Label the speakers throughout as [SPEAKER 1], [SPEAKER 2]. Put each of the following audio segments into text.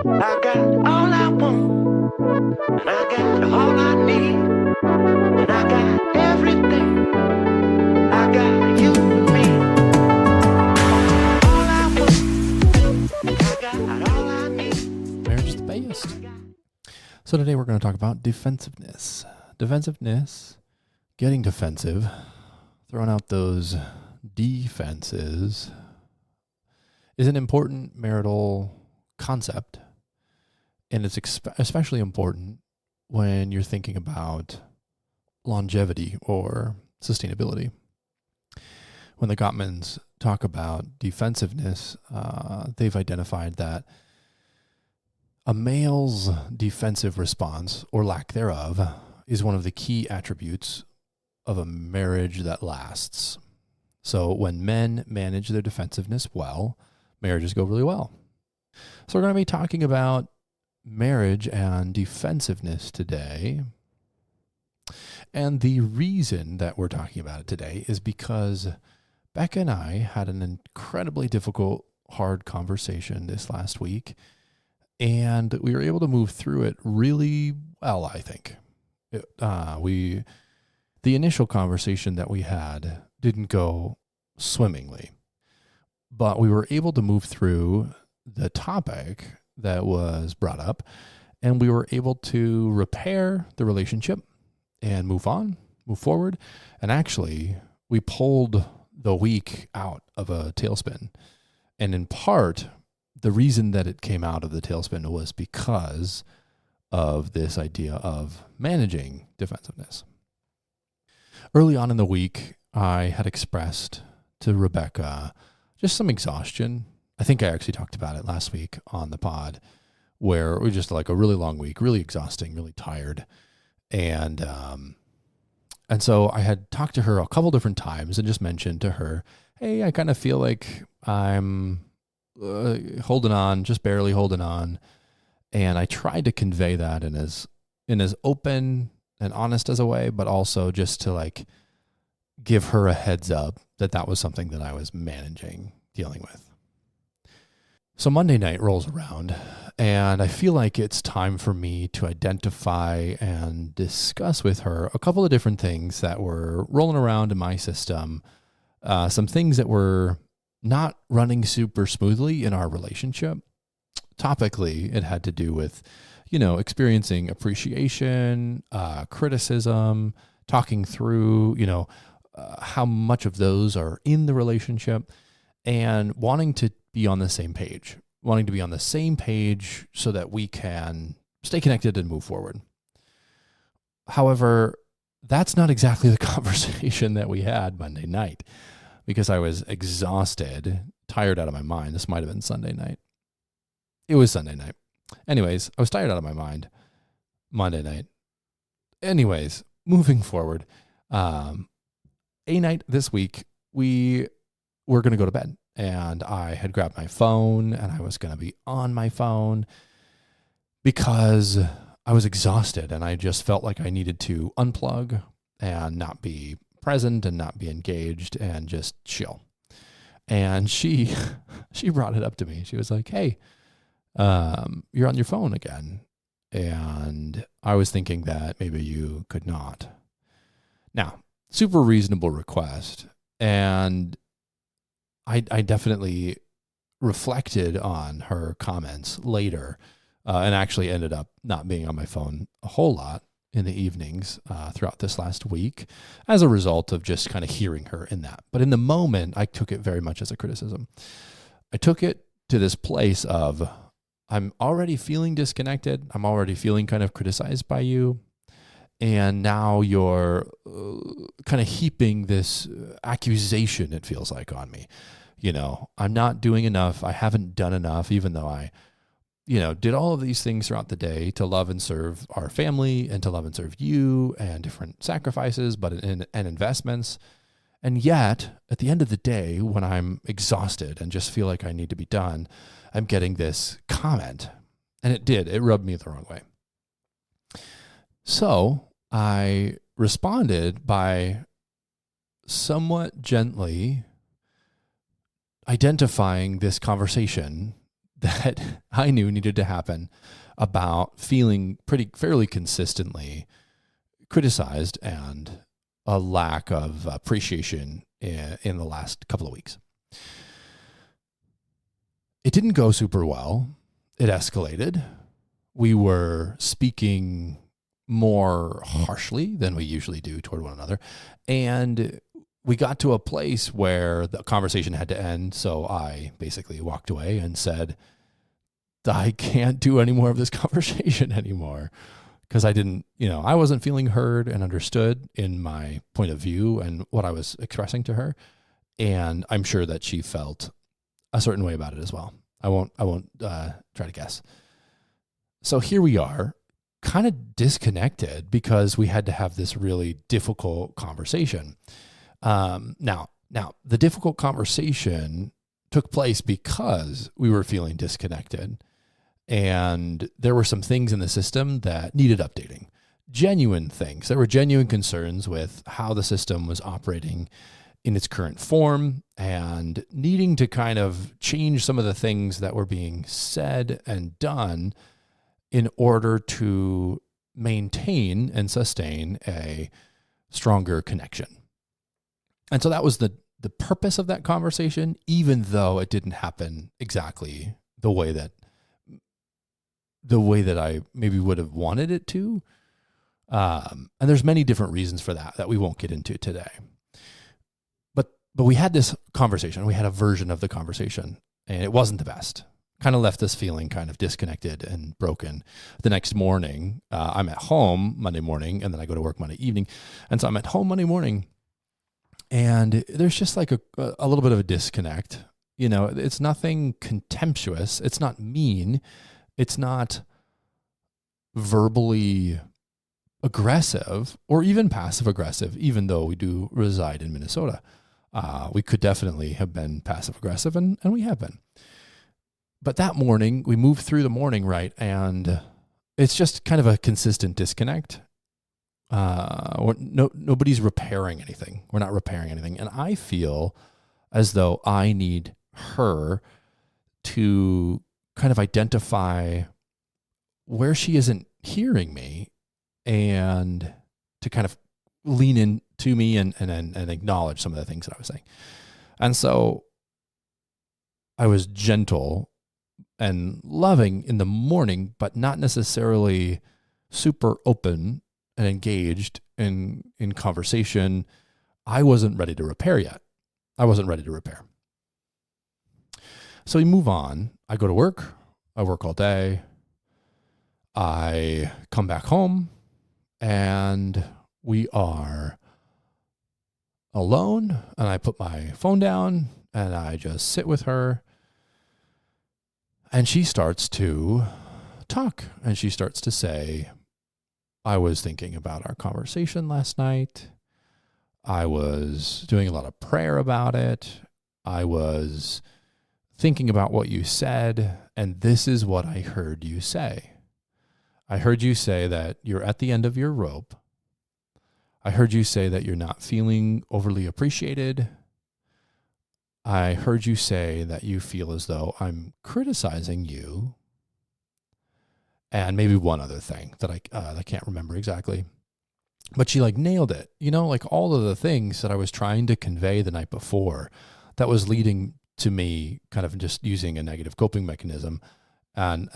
[SPEAKER 1] I got all I want, and I got all I need, and I got everything. I got you and me. All I want, I got all I need.
[SPEAKER 2] Marriage is the best. So today we're going to talk about defensiveness. Defensiveness, getting defensive, throwing out those defenses, is an important marital concept. And it's especially important when you're thinking about longevity or sustainability. When the Gottmans talk about defensiveness, they've identified that a male's defensive response, or lack thereof, is one of the key attributes of a marriage that lasts. So when men manage their defensiveness well, marriages go really well. So we're going to be talking about marriage and defensiveness today. And the reason that we're talking about it today is because Becca and I had an incredibly difficult, hard conversation this last week, and we were able to move through it really well, I think. The initial conversation that we had didn't go swimmingly, but we were able to move through the topic that was brought up, and we were able to repair the relationship and move forward. And actually, we pulled the week out of a tailspin. And in part, the reason that it came out of the tailspin was because of this idea of managing defensiveness. Early on in the week, I had expressed to Rebecca just some exhaustion. I think I actually talked about it last week on the pod, where it was just like a really long week, really exhausting, really tired. And so I had talked to her a couple different times and just mentioned to her, hey, I kind of feel like I'm holding on, just barely holding on. And I tried to convey that in as open and honest as a way, but also just to like give her a heads up that was something that I was dealing with. So Monday night rolls around, and I feel like it's time for me to identify and discuss with her a couple of different things that were rolling around in my system, some things that were not running super smoothly in our relationship. Topically, it had to do with, experiencing appreciation, criticism, talking through, how much of those are in the relationship, and wanting to be on the same page, so that we can stay connected and move forward. However, that's not exactly the conversation that we had Monday night, because I was exhausted, tired out of my mind. This might have been Sunday night. It was Sunday night. Anyways, I was tired out of my mind Monday night. Anyways, moving forward, a night this week, we were going to go to bed. And I had grabbed my phone, and I was going to be on my phone because I was exhausted, and I just felt like I needed to unplug and not be present and not be engaged and just chill. And she brought it up to me. She was like, hey, you're on your phone again. And I was thinking that maybe you could not. Now, super reasonable request. And I definitely reflected on her comments later, and actually ended up not being on my phone a whole lot in the evenings throughout this last week as a result of just kind of hearing her in that. But in the moment, I took it very much as a criticism. I took it to this place of, I'm already feeling disconnected. I'm already feeling kind of criticized by you. And now you're kind of heaping this accusation, it feels like, on me. I'm not doing enough. I haven't done enough, even though I, did all of these things throughout the day to love and serve our family and to love and serve you, and different sacrifices, and investments. And yet, at the end of the day, when I'm exhausted and just feel like I need to be done, I'm getting this comment. And it rubbed me the wrong way. So I responded by somewhat gently identifying this conversation that I knew needed to happen about feeling fairly consistently criticized and a lack of appreciation in the last couple of weeks. It didn't go super well. It escalated. We were speaking more harshly than we usually do toward one another. And we got to a place where the conversation had to end. So I basically walked away and said, I can't do any more of this conversation anymore. Because I wasn't feeling heard and understood in my point of view and what I was expressing to her. And I'm sure that she felt a certain way about it as well. I won't try to guess. So here we are, kind of disconnected because we had to have this really difficult conversation. Now, the difficult conversation took place because we were feeling disconnected. And there were some things in the system that needed updating, genuine things. There were genuine concerns with how the system was operating in its current form and needing to kind of change some of the things that were being said and done in order to maintain and sustain a stronger connection. And so that was the purpose of that conversation, even though it didn't happen exactly the way that I maybe would have wanted it to. And there's many different reasons for that we won't get into today. But we had this conversation. We had a version of the conversation, and it wasn't the best. Kind of left us feeling kind of disconnected and broken. The next morning, I'm at home Monday morning, and then I go to work Monday evening. And so I'm at home Monday morning, and there's just like a little bit of a disconnect. It's nothing contemptuous. It's not mean. It's not verbally aggressive or even passive aggressive, even though we do reside in Minnesota. We could definitely have been passive aggressive, and we have been. But that morning, we moved through the morning, right? And it's just kind of a consistent disconnect. Nobody's repairing anything. We're not repairing anything. And I feel as though I need her to kind of identify where she isn't hearing me and to kind of lean into me and acknowledge some of the things that I was saying. And so I was gentle and loving in the morning, but not necessarily super open and engaged in conversation. I wasn't ready to repair yet. I wasn't ready to repair. So we move on. I go to work. I work all day. I come back home, and we are alone, and I put my phone down, and I just sit with her, and she starts to talk, and she starts to say, I was thinking about our conversation last night. I was doing a lot of prayer about it. I was thinking about what you said, and this is what I heard you say. I heard you say that you're at the end of your rope. I heard you say that you're not feeling overly appreciated. I heard you say that you feel as though I'm criticizing you. And maybe one other thing that I can't remember exactly. But she nailed it. All of the things that I was trying to convey the night before that was leading to me kind of just using a negative coping mechanism and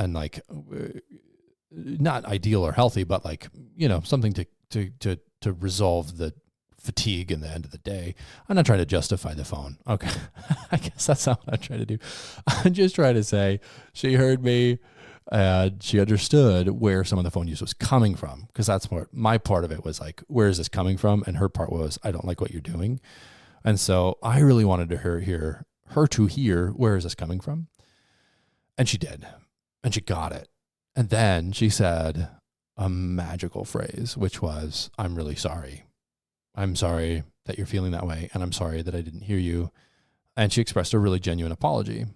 [SPEAKER 2] not ideal or healthy, but something to resolve the fatigue in the end of the day. I'm not trying to justify the phone. Okay. I guess that's not what I'm trying to do. I'm just trying to say she heard me and she understood where some of the phone use was coming from. Cause that's my part of it was where is this coming from? And her part was, I don't like what you're doing. And so I really wanted her to hear where is this coming from? And she did. And she got it. And then she said a magical phrase, which was, I'm really sorry. I'm sorry that you're feeling that way. And I'm sorry that I didn't hear you. And she expressed a really genuine apology.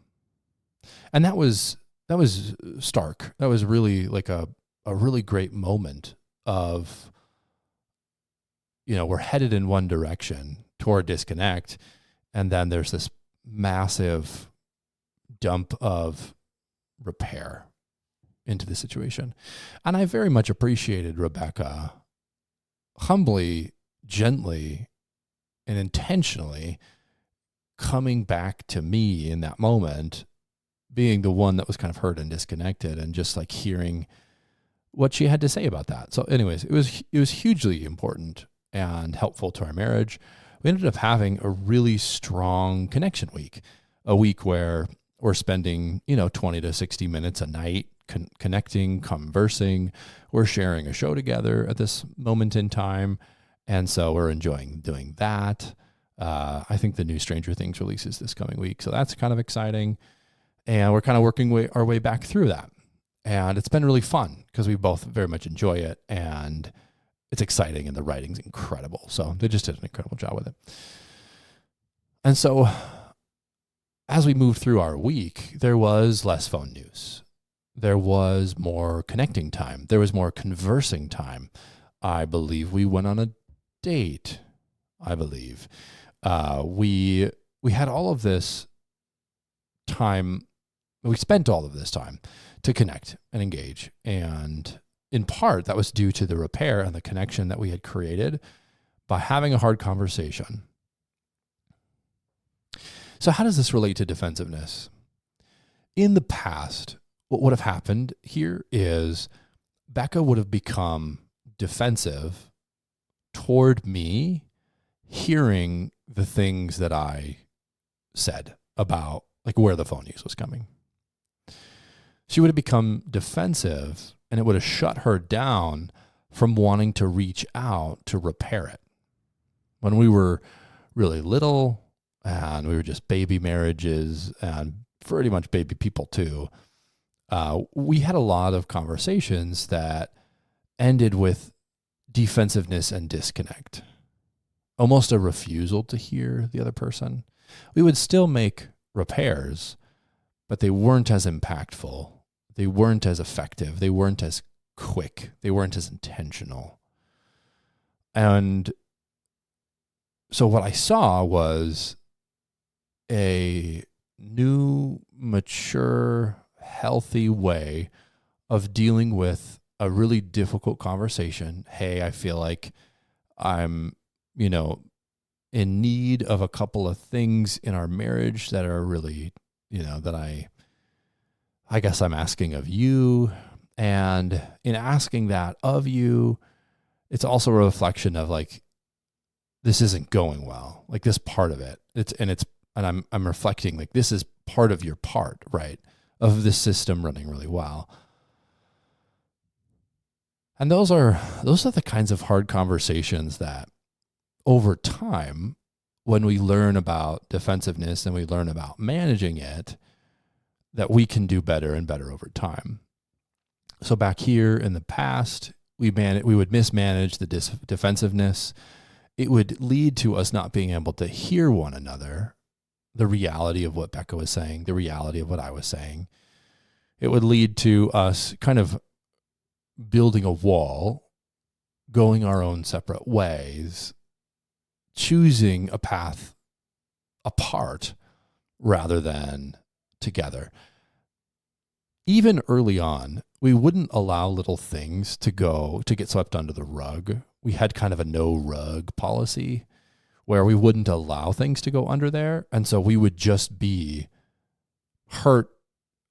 [SPEAKER 2] And that was stark. That was really a really great moment of, we're headed in one direction toward disconnect. And then there's this massive dump of repair into the situation. And I very much appreciated Rebecca humbly, gently, and intentionally coming back to me in that moment, being the one that was kind of hurt and disconnected, and just like hearing what she had to say about that. So anyways, it was hugely important and helpful to our marriage. We ended up having a really strong connection week, a week where we're spending, 20 to 60 minutes a night connecting, conversing. We're sharing a show together at this moment in time. And so we're enjoying doing that. I think the new Stranger Things releases this coming week, so that's kind of exciting. And we're kind of working our way back through that. And it's been really fun because we both very much enjoy it, and it's exciting, and the writing's incredible. So they just did an incredible job with it. And so as we moved through our week, there was less phone news. There was more connecting time. There was more conversing time. I believe we went on a date. I believe we had all of this time. We spent all of this time to connect and engage. And in part, that was due to the repair and the connection that we had created by having a hard conversation. So how does this relate to defensiveness? In the past, what would have happened here is Becca would have become defensive toward me hearing the things that I said about like where the phone use was coming. She would have become defensive, and it would have shut her down from wanting to reach out to repair it. When we were really little and we were just baby marriages and pretty much baby people too, we had a lot of conversations that ended with defensiveness and disconnect, almost a refusal to hear the other person. We would still make repairs, but they weren't as impactful. They weren't as effective. They weren't as quick. They weren't as intentional. And so what I saw was a new, mature, healthy way of dealing with a really difficult conversation. Hey, I feel like I'm, in need of a couple of things in our marriage that are really, that I guess I'm asking of you. And in asking that of you, it's also a reflection of like, this isn't going well. Like this part of it, and I'm reflecting like, this is part of your part, right? Of this system running really well. And those are the kinds of hard conversations that over time, when we learn about defensiveness and we learn about managing it, that we can do better and better over time. So back here in the past, we would mismanage the defensiveness. It would lead to us not being able to hear one another, the reality of what Becca was saying, the reality of what I was saying. It would lead to us kind of building a wall, going our own separate ways, choosing a path apart rather than together. Even early on, we wouldn't allow little things to get swept under the rug. We had kind of a no rug policy where we wouldn't allow things to go under there. And so we would just be hurt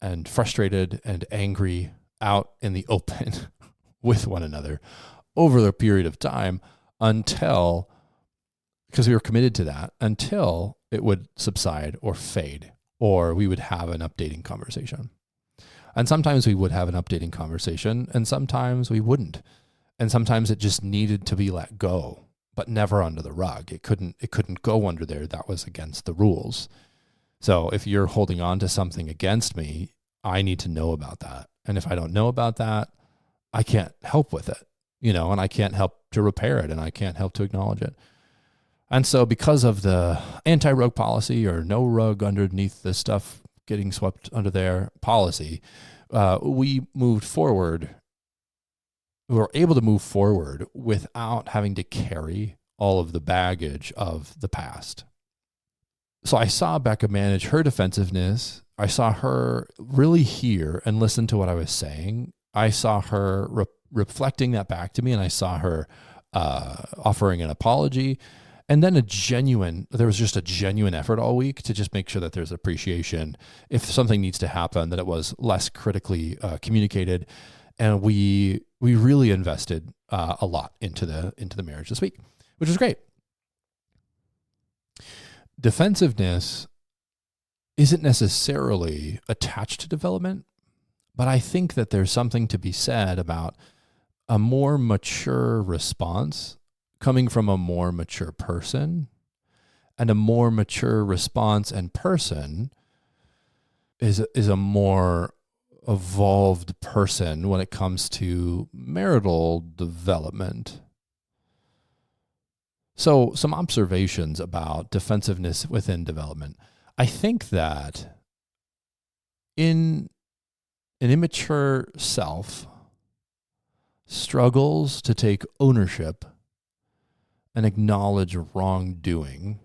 [SPEAKER 2] and frustrated and angry out in the open with one another over the period of time because we were committed to that, until it would subside or fade, or we would have an updating conversation. And sometimes we would have an updating conversation, and sometimes we wouldn't. And sometimes it just needed to be let go, but never under the rug. It couldn't go under there. That was against the rules. So if you're holding on to something against me, I need to know about that. And if I don't know about that, I can't help with it, and I can't help to repair it, and I can't help to acknowledge it. And so because of the anti-rug policy, or no rug underneath the stuff getting swept under there policy, we moved forward. We were able to move forward without having to carry all of the baggage of the past. So I saw Becca manage her defensiveness I saw her really hear and listen to what I was saying. I saw her reflecting that back to me, and I saw her offering an apology. And then there was just a genuine effort all week to just make sure that there's appreciation. If something needs to happen, that it was less critically communicated. And we really invested a lot into the marriage this week, which was great. Defensiveness isn't necessarily attached to development, but I think that there's something to be said about a more mature response coming from a more mature person, and a more mature response and person is a more evolved person when it comes to marital development. So some observations about defensiveness within development. I think that in an immature self struggles to take ownership and acknowledge wrongdoing,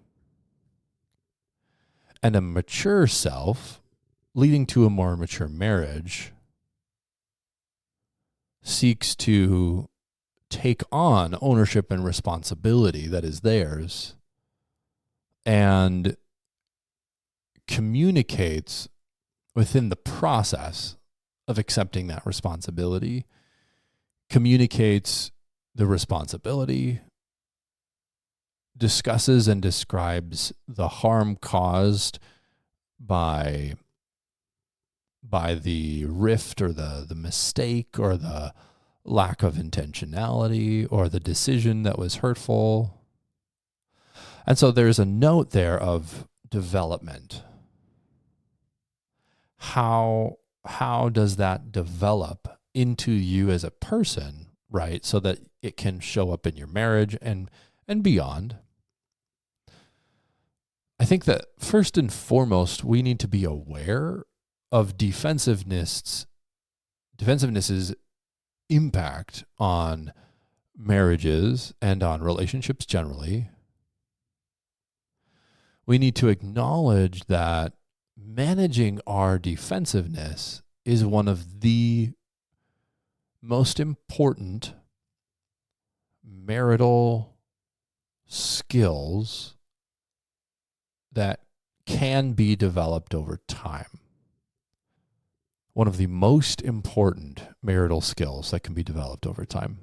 [SPEAKER 2] and a mature self leading to a more mature marriage seeks to take on ownership and responsibility that is theirs and communicates within the process of accepting that responsibility, communicates the responsibility, discusses and describes the harm caused by the rift or the mistake or the lack of intentionality or the decision that was hurtful. And so there's a note there of development. How does that develop into you as a person, right? So that it can show up in your marriage and beyond. I think that first and foremost, we need to be aware of defensiveness's impact on marriages and on relationships generally. We need to acknowledge that managing our defensiveness is one of the most important marital skills that can be developed over time. One of the most important marital skills that can be developed over time.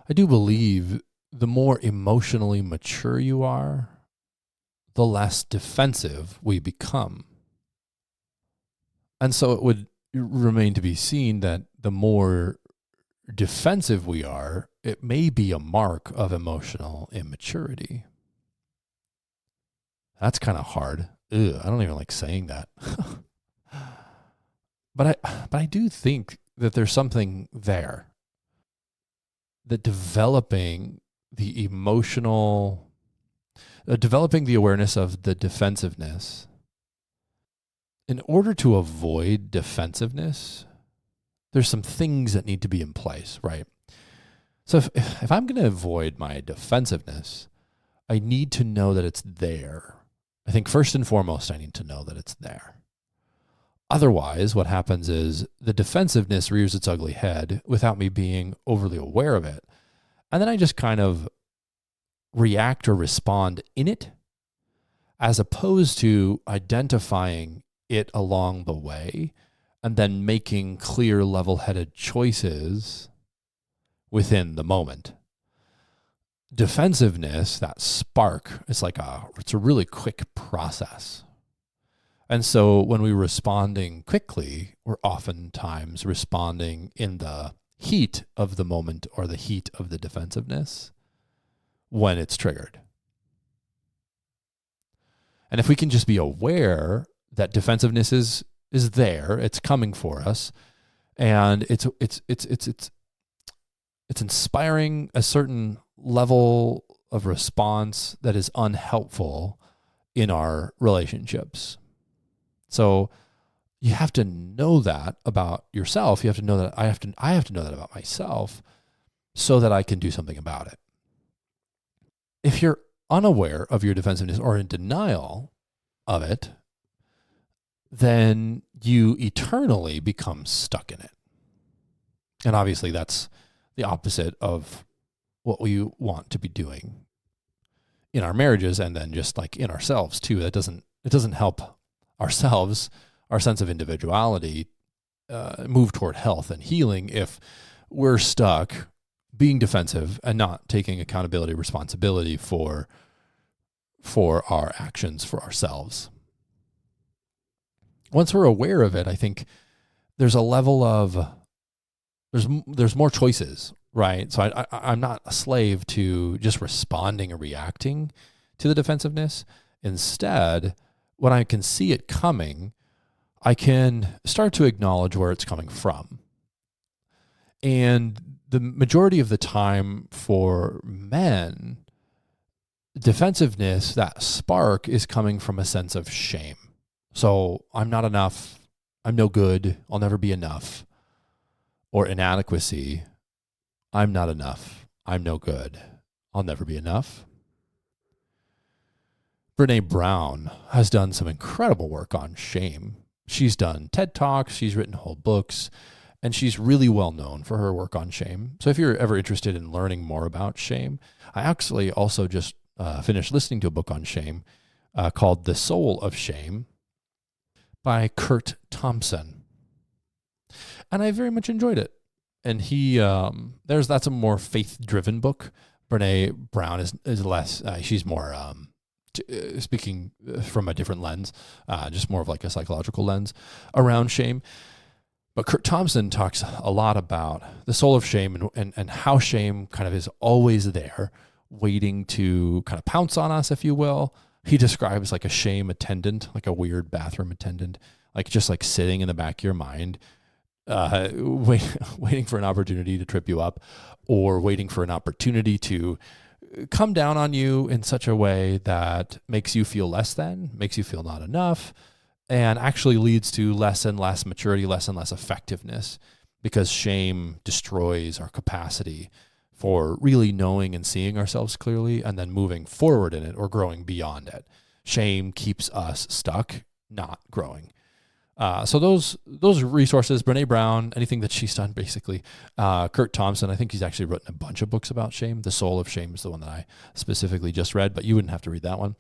[SPEAKER 2] I do believe the more emotionally mature you are, the less defensive we become. And so it would remain to be seen that the more defensive we are, it may be a mark of emotional immaturity. That's kind of hard. Ugh, I don't even like saying that. But I do think that there's something there. That developing the awareness of the defensiveness, in order to avoid defensiveness, there's some things that need to be in place, right? So if I'm going to avoid my defensiveness, I need to know that it's there. I think first and foremost, I need to know that it's there. Otherwise, what happens is the defensiveness rears its ugly head without me being overly aware of it. And then I just kind of react or respond in it, as opposed to identifying it along the way and then making clear, level-headed choices within the moment. Defensiveness, that spark, it's a really quick process. And so when we're responding quickly, we're oftentimes responding in the heat of the moment or the heat of the defensiveness when it's triggered. And if we can just be aware that defensiveness is there, it's coming for us, and it's inspiring a certain level of response that is unhelpful in our relationships. So you have to know that about yourself. You have to know that I have to know that about myself so that I can do something about it. If you're unaware of your defensiveness or in denial of it, then you eternally become stuck in it. And obviously that's the opposite of what we want to be doing in our marriages, and then just like in ourselves too. It doesn't help ourselves, our sense of individuality, move toward health and healing if we're stuck being defensive and not taking accountability, responsibility for our actions, for ourselves. Once we're aware of it, I think there's a level of, there's more choices, right? So I'm not a slave to just responding or reacting to the defensiveness. Instead, when I can see it coming, I can start to acknowledge where it's coming from. And the majority of the time for men, defensiveness, that spark is coming from a sense of shame. So I'm not enough, I'm no good, I'll never be enough. Or inadequacy, I'm not enough, I'm no good, I'll never be enough. Brene Brown has done some incredible work on shame. She's done TED Talks, she's written whole books, and she's really well known for her work on shame. So if you're ever interested in learning more about shame, I actually also just finished listening to a book on shame called The Soul of Shame by Curt Thomson. And I very much enjoyed it. And that's a more faith-driven book. Brene Brown is less, she's more speaking from a different lens, just more of like a psychological lens around shame. But Curt Thomson talks a lot about the soul of shame and how shame kind of is always there, waiting to kind of pounce on us, if you will. He describes like a shame attendant, like a weird bathroom attendant, like just like sitting in the back of your mind, waiting for an opportunity to trip you up, or waiting for an opportunity to come down on you in such a way that makes you feel less than, makes you feel not enough, and actually leads to less and less maturity, less and less effectiveness, because shame destroys our capacity for really knowing and seeing ourselves clearly and then moving forward in it or growing beyond it. Shame keeps us stuck, not growing. So those resources, Brene Brown, anything that she's done, basically. Curt Thomson, I think he's actually written a bunch of books about shame. The Soul of Shame is the one that I specifically just read, but you wouldn't have to read that one.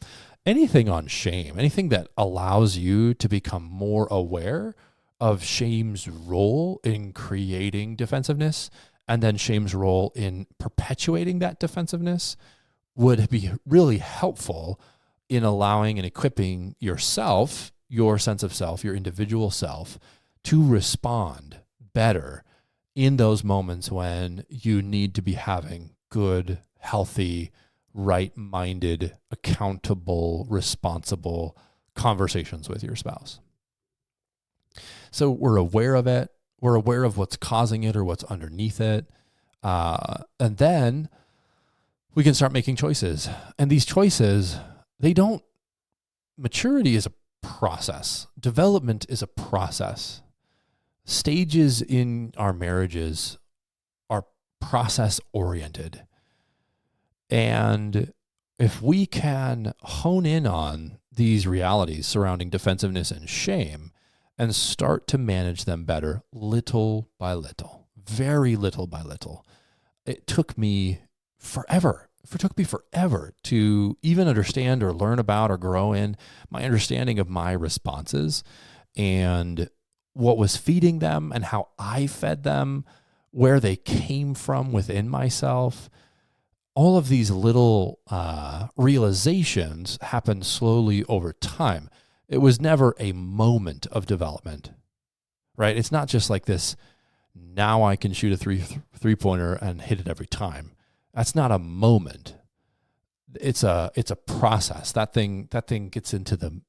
[SPEAKER 2] Anything on shame, anything that allows you to become more aware of shame's role in creating defensiveness, and then shame's role in perpetuating that defensiveness, would be really helpful in allowing and equipping yourself, your sense of self, your individual self, to respond better in those moments when you need to be having good, healthy, right-minded, accountable, responsible conversations with your spouse. So we're aware of it. We're aware of what's causing it or what's underneath it. And then we can start making choices. And these choices, maturity is a process. Development is a process. Stages in our marriages are process-oriented. And if we can hone in on these realities surrounding defensiveness and shame and start to manage them better little by little, very little by little, it took me forever. It took me forever to even understand or learn about or grow in my understanding of my responses and what was feeding them and how I fed them, where they came from within myself. All of these little realizations happened slowly over time. It was never a moment of development, right? It's not just like this, now I can shoot a three-pointer and hit it every time. That's not a moment. It's a process. That thing gets into the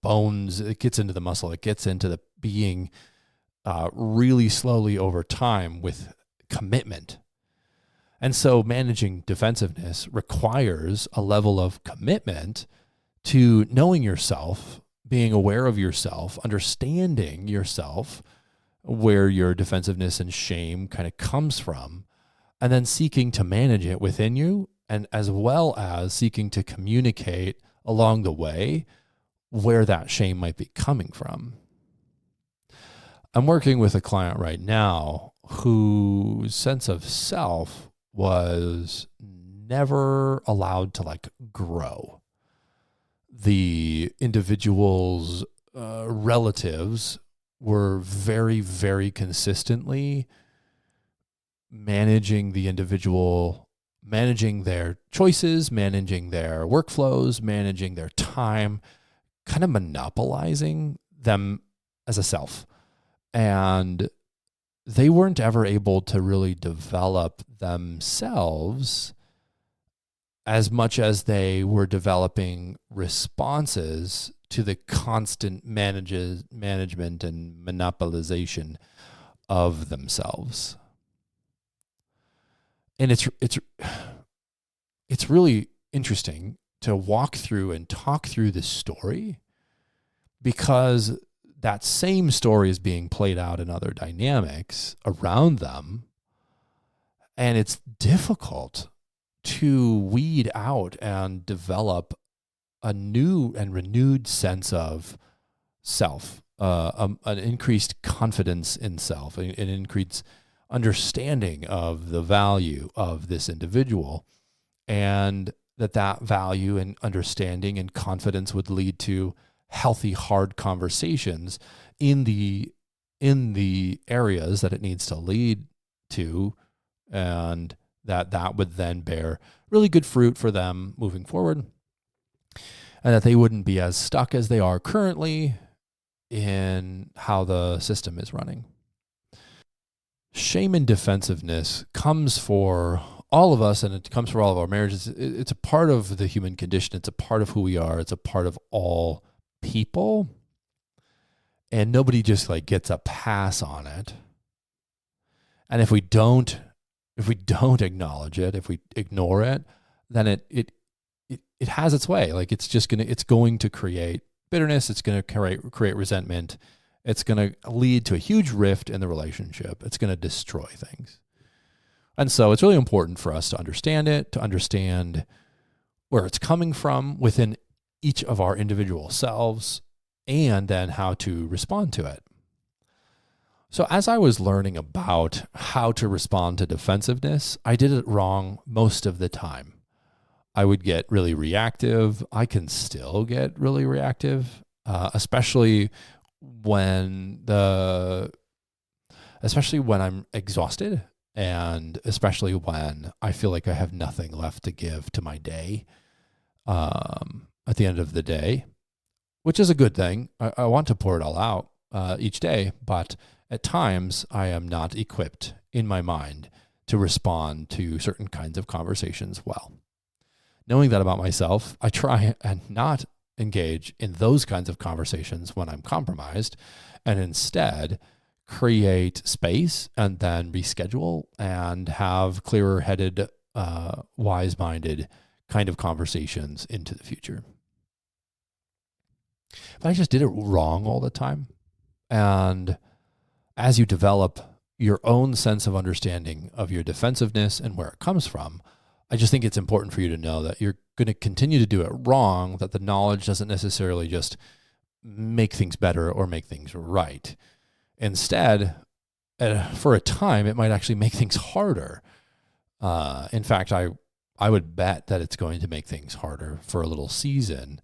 [SPEAKER 2] bones. It gets into the muscle. It gets into the being really slowly over time with commitment. And so managing defensiveness requires a level of commitment to knowing yourself, being aware of yourself, understanding yourself, where your defensiveness and shame kind of comes from, and then seeking to manage it within you, and as well as seeking to communicate along the way where that shame might be coming from. I'm working with a client right now whose sense of self was never allowed to like grow. The individual's relatives were very, very consistently managing the individual, managing their choices, managing their workflows, managing their time, kind of monopolizing them as a self. And they weren't ever able to really develop themselves as much as they were developing responses to the constant management and monopolization of themselves. And it's really interesting to walk through and talk through this story, because that same story is being played out in other dynamics around them. And it's difficult to weed out and develop a new and renewed sense of self, an increased confidence in self, an increased understanding of the value of this individual, and that value and understanding and confidence would lead to healthy, hard conversations in the areas that it needs to lead to, and that would then bear really good fruit for them moving forward, and that they wouldn't be as stuck as they are currently in how the system is running. Shame and defensiveness comes for all of us, and it comes for all of our marriages. It's a part of the human condition. It's a part of who we are. It's a part of all people, and nobody just like gets a pass on it. And if we don't acknowledge it, if we ignore it, then it has its way. Like it's going to create bitterness. It's going to create resentment. It's going to lead to a huge rift in the relationship. It's going to destroy things. And so it's really important for us to understand it, to understand where it's coming from within each of our individual selves, and then how to respond to it. So as I was learning about how to respond to defensiveness, I did it wrong most of the time. I would get really reactive. I can still get really reactive, especially when I'm exhausted, and especially when I feel like I have nothing left to give to my day at the end of the day, which is a good thing. I want to pour it all out each day, but at times I am not equipped in my mind to respond to certain kinds of conversations well. Knowing that about myself, I try and not engage in those kinds of conversations when I'm compromised, and instead create space and then reschedule and have clearer-headed, wise-minded kind of conversations into the future. But I just did it wrong all the time. And as you develop your own sense of understanding of your defensiveness and where it comes from, I just think it's important for you to know that you're going to continue to do it wrong, that the knowledge doesn't necessarily just make things better or make things right. Instead, for a time, it might actually make things harder. In fact, I would bet that it's going to make things harder for a little season,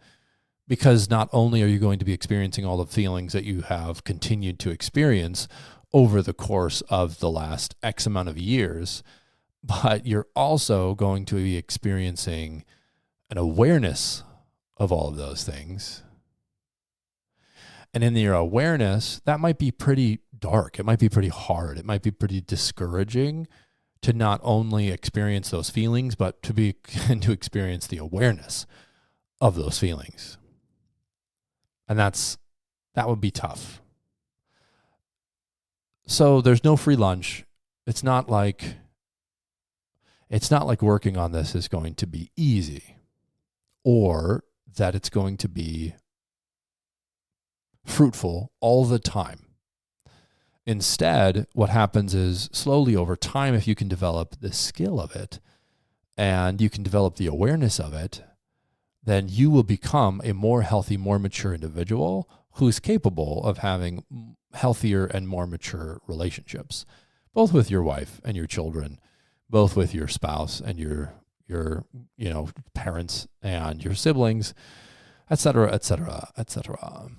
[SPEAKER 2] because not only are you going to be experiencing all the feelings that you have continued to experience over the course of the last X amount of years, but you're also going to be experiencing an awareness of all of those things. And in your awareness, that might be pretty dark. It might be pretty hard. It might be pretty discouraging to not only experience those feelings, but to experience the awareness of those feelings. And that would be tough. So there's no free lunch. It's not like working on this is going to be easy, or that it's going to be fruitful all the time. Instead, what happens is slowly over time, if you can develop the skill of it and you can develop the awareness of it, then you will become a more healthy, more mature individual who's capable of having healthier and more mature relationships, both with your wife and your children, both with your spouse and your parents and your siblings, etc., etc., etc.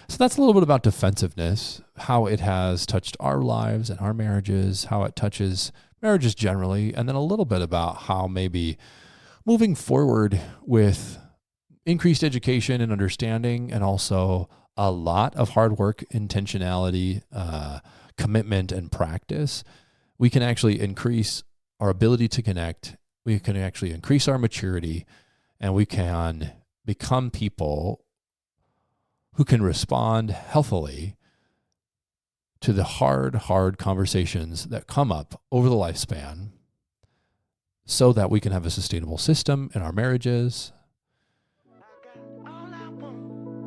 [SPEAKER 2] So that's a little bit about defensiveness, how it has touched our lives and our marriages, how it touches marriages generally, and then a little bit about how maybe moving forward with increased education and understanding, and also a lot of hard work, intentionality, commitment, and practice, we can actually increase our ability to connect. We can actually increase our maturity, and we can become people who can respond healthily to the hard conversations that come up over the lifespan, so that we can have a sustainable system in our marriages,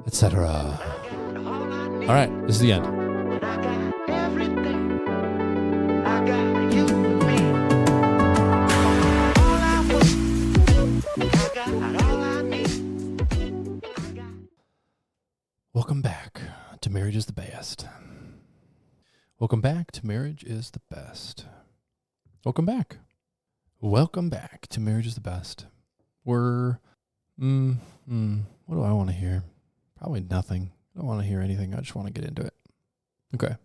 [SPEAKER 2] etc. All right, this is the end. Welcome back to Marriage is the Best. Welcome back to Marriage is the Best. Welcome back. Welcome back to Marriage is the Best. We're, what do I want to hear? Probably nothing. I don't want to hear anything. I just want to get into it. Okay.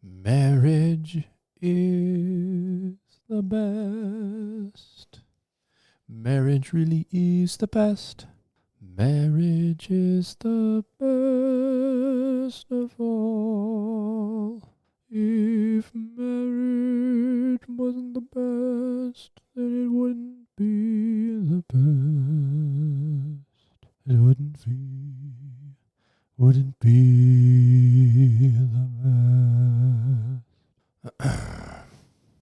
[SPEAKER 2] Marriage is the best. Marriage really is the best. Marriage is the best of all. If marriage wasn't the best, then it wouldn't be the best. It wouldn't be the best.